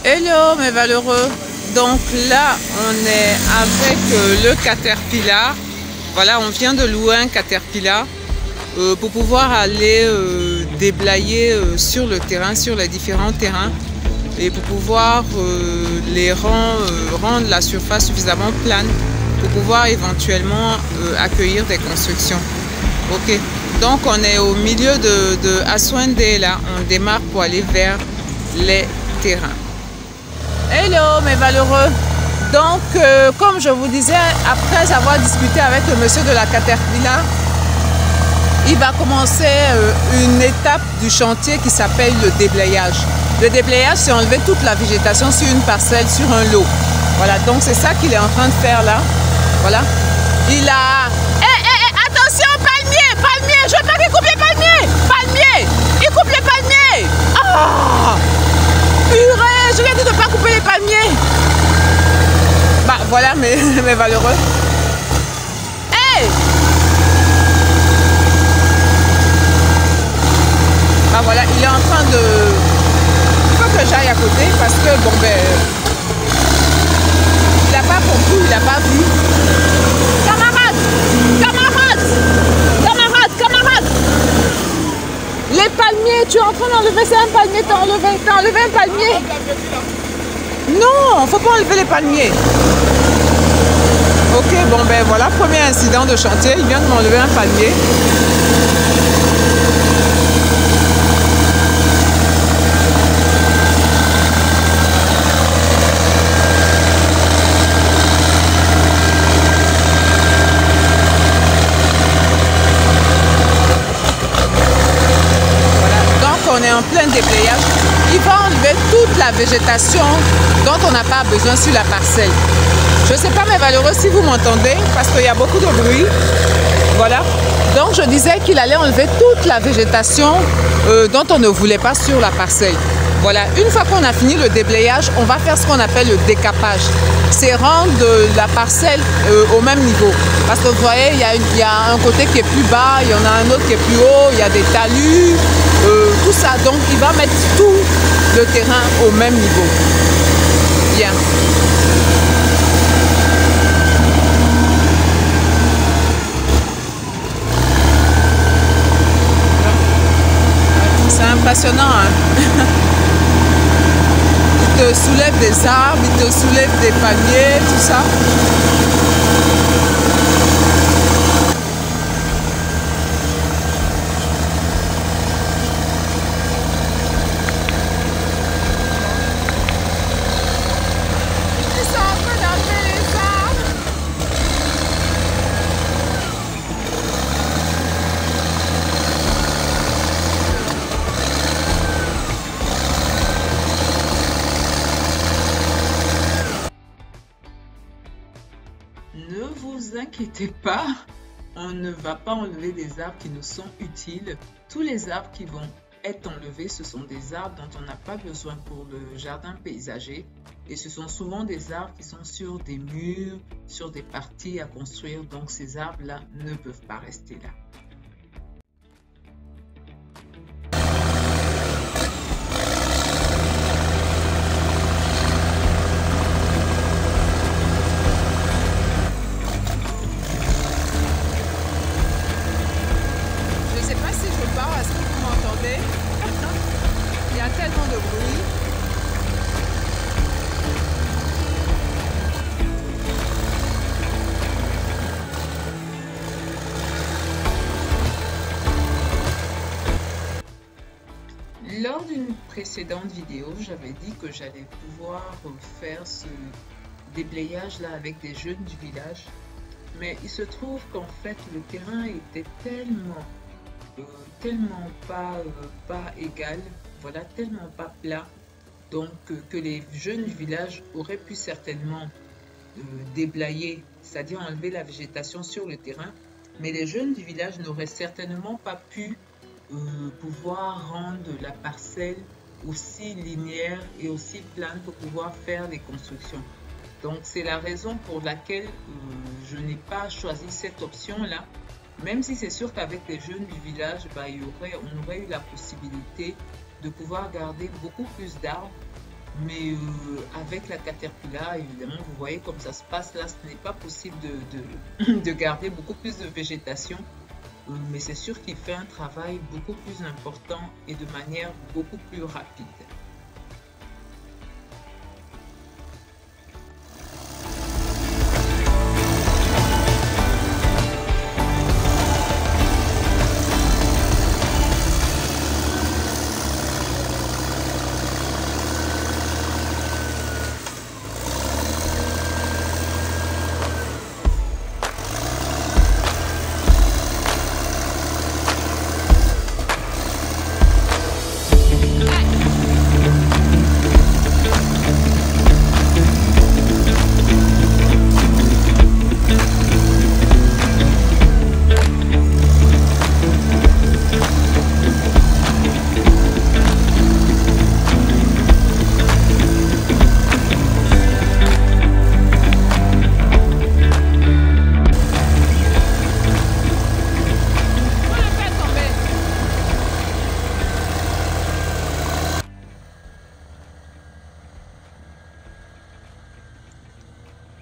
Hello mes valeureux, donc là on est avec le Caterpillar. Voilà, on vient de louer un Caterpillar pour pouvoir aller déblayer sur le terrain, sur les différents terrains, et pour pouvoir rendre la surface suffisamment plane pour pouvoir éventuellement accueillir des constructions. Ok, donc on est au milieu de Aswande là, on démarre pour aller vers les terrains. Hello mes valeureux, donc comme je vous disais, après avoir discuté avec le monsieur de la Caterpillar, il va commencer une étape du chantier qui s'appelle le déblayage. Le déblayage, c'est enlever toute la végétation sur une parcelle, sur un lot. Voilà, donc c'est ça qu'il est en train de faire là. Voilà, il a... attention, palmier, palmier, je veux pas qu'il coupe les palmiers, palmier, il coupe les palmiers. Ah, purée, je lui ai dit de ne pas couper les palmiers. Bah voilà mes valeureux. Hey! Bah voilà, il est en train de... Il faut que j'aille à côté parce que bon ben... Il n'a pas compris, il n'a pas vu. Camarades! Camarades! Camarades! Camarades! Les palmiers, tu es en train d'enlever, c'est un palmier, t'as enlevé un palmier. Non, faut pas enlever les palmiers. Ok, bon ben voilà, premier incident de chantier, il vient de m'enlever un palmier. On est en plein déblayage. Il va enlever toute la végétation dont on n'a pas besoin sur la parcelle. Je ne sais pas mes valeureux si vous m'entendez parce qu'il y a beaucoup de bruit. Voilà. Donc je disais qu'il allait enlever toute la végétation dont on ne voulait pas sur la parcelle. Voilà. Une fois qu'on a fini le déblayage, on va faire ce qu'on appelle le décapage. C'est rendre la parcelle au même niveau. Parce que vous voyez, il y a un côté qui est plus bas, il y en a un autre qui est plus haut, il y a des talus, tout ça. Donc il va mettre tout le terrain au même niveau. Bien. C'est impressionnant, hein? Il te soulève des arbres, il te soulève des palmiers, tout ça. Ils sont en train d'enlever les arbres. Ne vous inquiétez pas, on ne va pas enlever des arbres qui nous sont utiles. Tous les arbres qui vont être enlevés, ce sont des arbres dont on n'a pas besoin pour le jardin paysager. Et ce sont souvent des arbres qui sont sur des murs, sur des parties à construire. Donc ces arbres-là ne peuvent pas rester là. Il y a tellement de bruit. Lors d'une précédente vidéo, j'avais dit que j'allais pouvoir faire ce déblayage là avec des jeunes du village. Mais il se trouve qu'en fait le terrain était tellement pas égal, voilà, tellement pas plat, donc que les jeunes du village auraient pu certainement déblayer, c'est-à-dire enlever la végétation sur le terrain, mais les jeunes du village n'auraient certainement pas pu pouvoir rendre la parcelle aussi linéaire et aussi plane pour pouvoir faire les constructions. Donc c'est la raison pour laquelle je n'ai pas choisi cette option-là. Même si c'est sûr qu'avec les jeunes du village, on aurait eu la possibilité de pouvoir garder beaucoup plus d'arbres Mais avec la Caterpillar, évidemment, vous voyez comme ça se passe là, ce n'est pas possible de garder beaucoup plus de végétation. Mais c'est sûr qu'il fait un travail beaucoup plus important et de manière beaucoup plus rapide.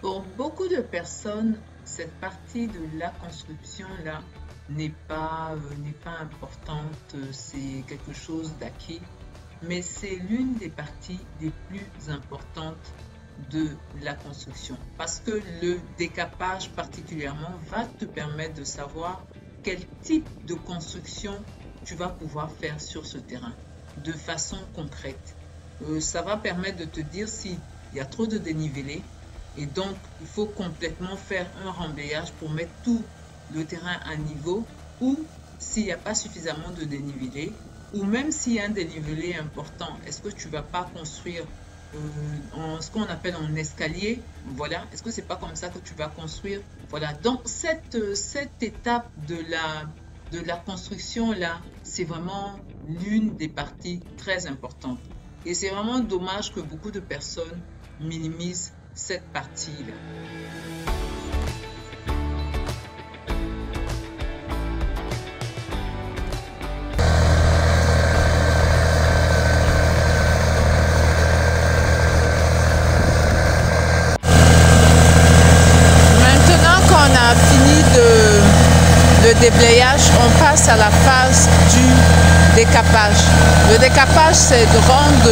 Pour beaucoup de personnes, cette partie de la construction-là n'est pas importante, c'est quelque chose d'acquis, mais c'est l'une des parties les plus importantes de la construction parce que le décapage particulièrement va te permettre de savoir quel type de construction tu vas pouvoir faire sur ce terrain de façon concrète. Ça va permettre de te dire s'il y a trop de dénivelé. Et donc, il faut complètement faire un remblayage pour mettre tout le terrain à niveau ou s'il n'y a pas suffisamment de dénivelé ou même s'il y a un dénivelé important, est-ce que tu ne vas pas construire ce qu'on appelle en escalier? Voilà, est-ce que c'est pas comme ça que tu vas construire? Voilà, donc cette étape de la construction-là, c'est vraiment l'une des parties très importantes. Et c'est vraiment dommage que beaucoup de personnes minimisent cette partie-là. Maintenant qu'on a fini le déblayage, on passe à la phase du décapage. Le décapage, c'est de rendre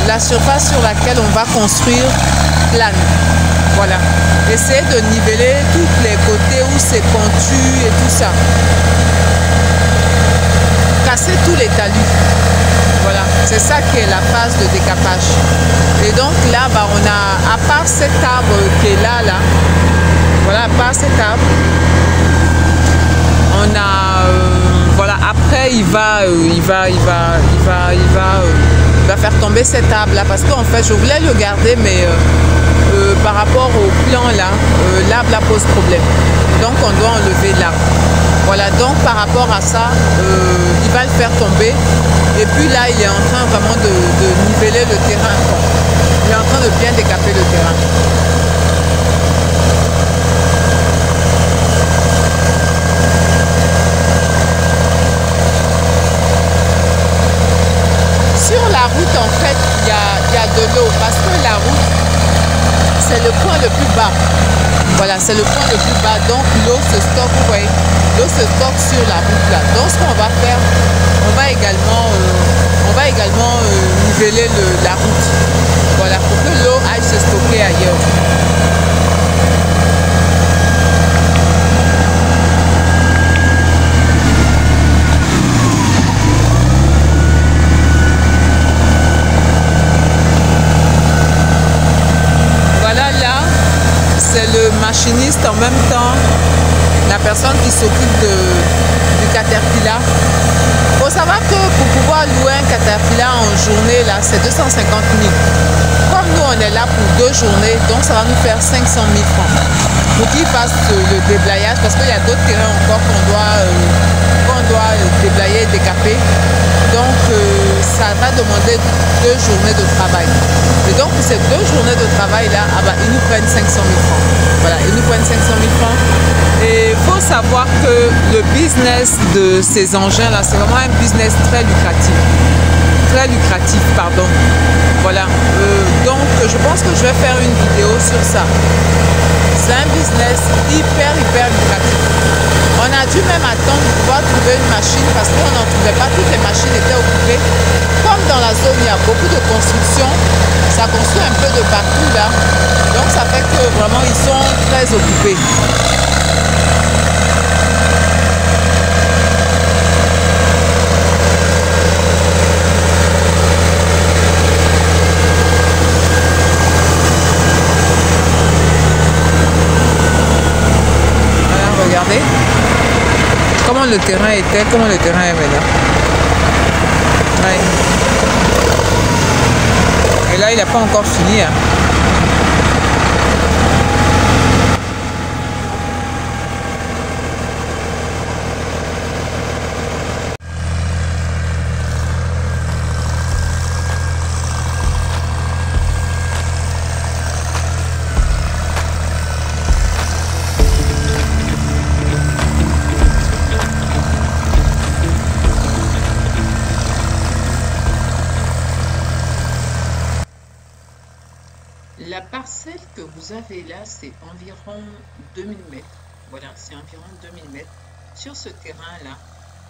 la surface sur laquelle on va construire plane. Voilà. Essayer de niveler tous les côtés où c'est pointu et tout ça. Casser tous les talus. Voilà. C'est ça qui est la phase de décapage. Et donc là, bah, on a, à part cet arbre qui est là, voilà, à part cet arbre, on a, voilà, après il va faire tomber cet arbre là parce qu'en fait je voulais le garder mais par rapport au plan là, l'arbre là pose problème, donc on doit enlever l'arbre. Voilà, donc par rapport à ça, il va le faire tomber et puis là il est en train vraiment de niveler le terrain, quoi. Il est en train de bien décaper le terrain. Sur la route, en fait, il y a de l'eau parce que la route, c'est le point le plus bas. Voilà, c'est le point le plus bas. Donc, l'eau se stocke, vous voyez, l'eau se stocke sur la route là. Donc, ce qu'on va faire, on va également niveler la route. Voilà, pour que l'eau aille se stocker ailleurs. C'est le machiniste en même temps, la personne qui s'occupe du Caterpillar. Il faut savoir que pour pouvoir louer un Caterpillar en journée, là, c'est 250 000. Comme nous, on est là pour 2 journées, donc ça va nous faire 500 000 francs. Pour qu'il fasse le déblayage, parce qu'il y a d'autres terrains encore qu'on doit déblayer et décaper. Donc, ça va demander 2 journées de travail. Et donc, pour ces 2 journées de travail-là, ah bah, ils nous prennent 500 000 francs. Voilà, ils nous prennent 500 000 francs. Et il faut savoir que le business de ces engins-là, c'est vraiment un business très lucratif. Très lucratif, pardon. Voilà. pense que je vais faire une vidéo sur ça. C'est un business hyper lucratif. On a dû même attendre de pouvoir trouver une machine parce qu'on n'en trouvait pas, toutes les machines étaient occupées. Comme dans la zone, il y a beaucoup de construction, ça construit un peu de partout là. Donc ça fait que vraiment ils sont très occupés. Regardez comment le terrain était, comment le terrain est maintenant. Ouais. Et là, il n'a pas encore fini. Hein. La parcelle que vous avez là, c'est environ 2000 mètres. Voilà, c'est environ 2000 mètres sur ce terrain-là.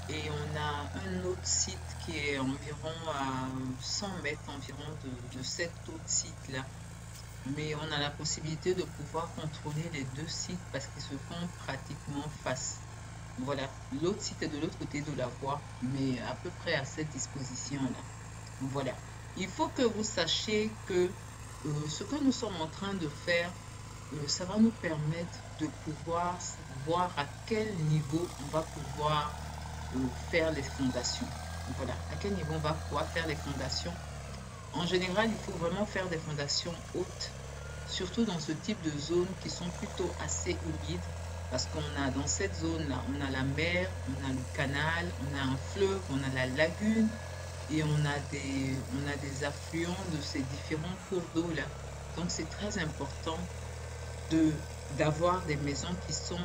Et on a un autre site qui est environ à 100 mètres environ de cet autre site-là. Mais on a la possibilité de pouvoir contrôler les deux sites parce qu'ils se font pratiquement face. Voilà, l'autre site est de l'autre côté de la voie, mais à peu près à cette disposition-là. Voilà, il faut que vous sachiez que ce que nous sommes en train de faire, ça va nous permettre de pouvoir voir à quel niveau on va pouvoir faire les fondations. Voilà, à quel niveau on va pouvoir faire les fondations. En général, il faut vraiment faire des fondations hautes, surtout dans ce type de zones qui sont plutôt assez humides, parce qu'on a dans cette zone-là, on a la mer, on a le canal, on a un fleuve, on a la lagune, et on a des affluents de ces différents cours d'eau là. Donc c'est très important d'avoir des maisons qui sont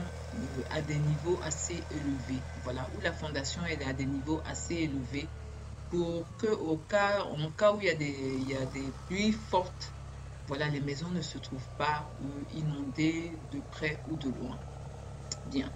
à des niveaux assez élevés. Voilà, où la fondation est à des niveaux assez élevés pour que en cas où il y a des pluies fortes, voilà, les maisons ne se trouvent pas inondées de près ou de loin. Bien.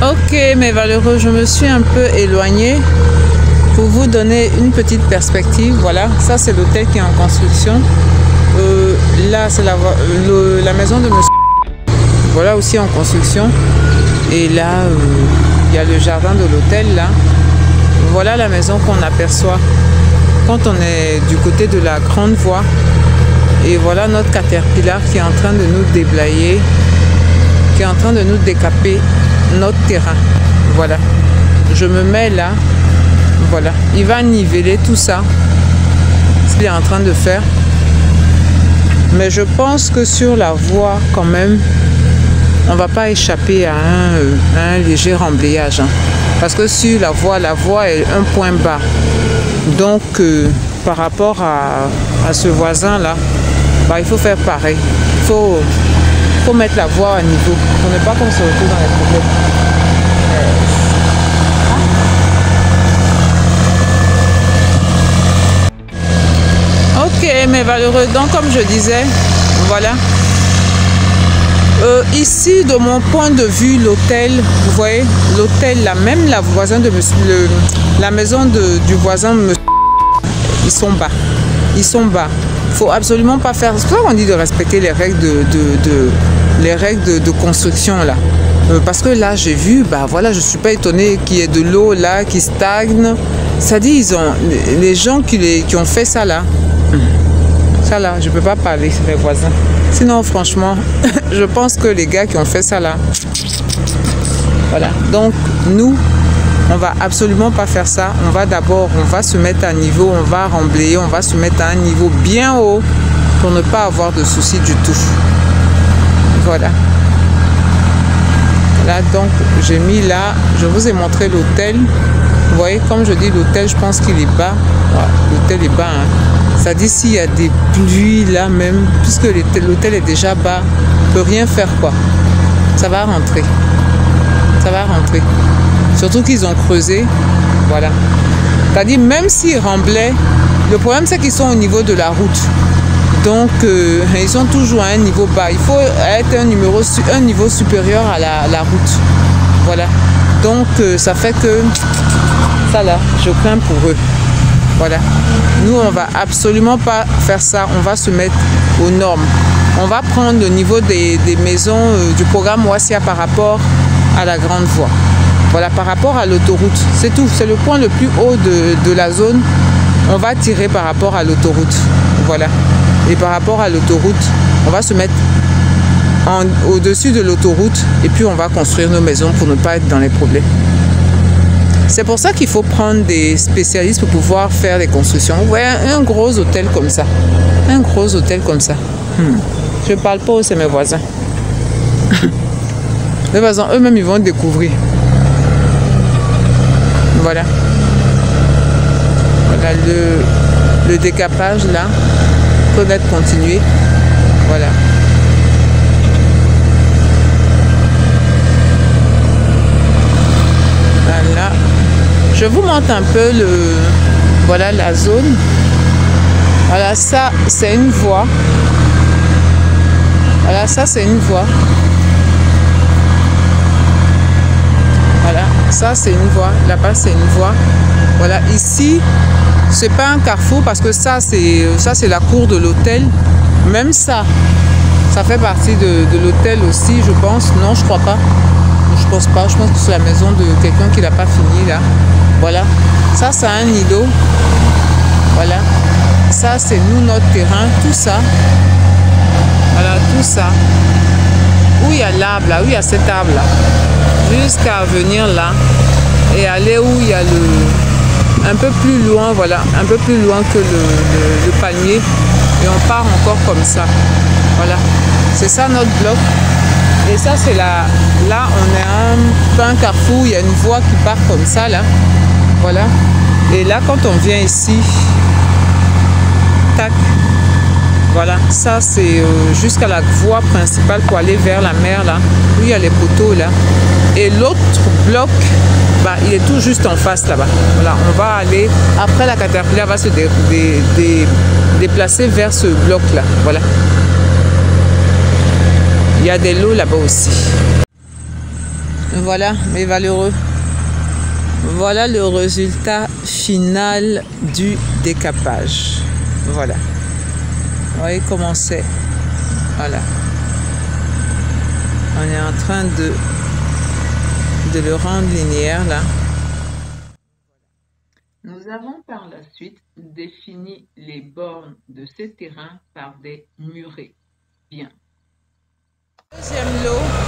Ok mes valeureux, je me suis un peu éloignée pour vous donner une petite perspective. Voilà, ça c'est l'hôtel qui est en construction. Là c'est la maison de monsieur. Voilà aussi en construction. Et là, il y a le jardin de l'hôtel là. Voilà la maison qu'on aperçoit quand on est du côté de la grande voie. Et voilà notre caterpillar qui est en train de nous déblayer, qui est en train de nous décaper notre terrain. Voilà. Je me mets là. Voilà. Il va niveler tout ça. Ce qu'il est en train de faire. Mais je pense que sur la voie, quand même, on ne va pas échapper à un léger remblayage. Hein. Parce que sur la voie est un point bas. Donc, par rapport à ce voisin-là, bah, il faut faire pareil. Il faut mettre la voie à niveau pour ne pas qu'on se retrouve dans les problèmes. Ok, mais valeureux. Donc, comme je disais, voilà. Ici, de mon point de vue, l'hôtel, vous voyez, l'hôtel, là, même la voisin de monsieur, la maison du voisin, ils sont bas. Ils sont bas. Il ne faut absolument pas faire. C'est pour ça qu'on dit de respecter les règles de construction là. Parce que là, j'ai vu, bah voilà, je ne suis pas étonnée qu'il y ait de l'eau là qui stagne. Ça dit, ils ont les gens qui ont fait ça là. Ça là, je ne peux pas parler, c'est mes voisins. Sinon, franchement, je pense que les gars qui ont fait ça là. Voilà. Donc, nous, on va absolument pas faire ça. On va se mettre à niveau, on va remblayer, on va se mettre à un niveau bien haut pour ne pas avoir de soucis du tout. Voilà. Là, donc, j'ai mis là, je vous ai montré l'hôtel. Vous voyez, comme je dis, l'hôtel, je pense qu'il est bas. Voilà, l'hôtel est bas. Hein. Ça dit s'il y a des pluies là même, puisque l'hôtel est déjà bas, on ne peut rien faire quoi. Ça va rentrer. Ça va rentrer. Surtout qu'ils ont creusé. Voilà. C'est-à-dire, même s'ils remblaient, le problème c'est qu'ils sont au niveau de la route. Donc, ils sont toujours à un niveau bas. Il faut être un niveau supérieur à la route. Voilà. Donc, ça fait que ça là, je crains pour eux. Voilà. Nous, on va absolument pas faire ça. On va se mettre aux normes. On va prendre le niveau des maisons du programme Ouassia par rapport à la grande voie. Voilà, par rapport à l'autoroute. C'est tout. C'est le point le plus haut de la zone. On va tirer par rapport à l'autoroute. Voilà. Et par rapport à l'autoroute, on va se mettre au-dessus de l'autoroute et puis on va construire nos maisons pour ne pas être dans les problèmes. C'est pour ça qu'il faut prendre des spécialistes pour pouvoir faire des constructions. Vous voyez, un gros hôtel comme ça. Un gros hôtel comme ça. Je ne parle pas, c'est mes voisins. Les voisins, eux-mêmes, ils vont découvrir. Voilà. Voilà le décapage là. Peut être continué. Voilà. Voilà. Je vous montre un peu voilà la zone. Voilà, ça c'est une voie. Voilà, ça c'est une voie. Voilà, ça c'est une voie. Là-bas c'est une voie. Voilà, ici c'est pas un carrefour parce que ça c'est la cour de l'hôtel. Même ça fait partie de l'hôtel aussi, je pense. Non, je crois pas. Je pense pas. Je pense que c'est la maison de quelqu'un qui n'a pas fini là. Voilà. Ça, c'est un îlot. Voilà. Ça, c'est nous, notre terrain. Tout ça. Voilà, tout ça. Où il y a l'arbre là, où il y a cet arbre là. Jusqu'à venir là. Et aller où il y a un peu plus loin, voilà. Un peu plus loin que le palmier. Et on part encore comme ça. Voilà. C'est ça notre bloc. Et ça, c'est là, on est un carrefour, il y a une voie qui part comme ça, là. Voilà. Et là, quand on vient ici, tac, voilà, ça, c'est jusqu'à la voie principale pour aller vers la mer, là, où il y a les poteaux, là. Et l'autre bloc, bah, il est tout juste en face, là-bas. Voilà, on va aller, après la caterpillar va se déplacer vers ce bloc-là. Voilà. Il y a des lots là-bas aussi. Voilà, mes valeureux. Voilà le résultat final du décapage. Voilà. Vous voyez comment c'est. Voilà. On est en train de le rendre linéaire là. Nous avons par la suite défini les bornes de ce terrain par des murets. Bien. Deuxième lot.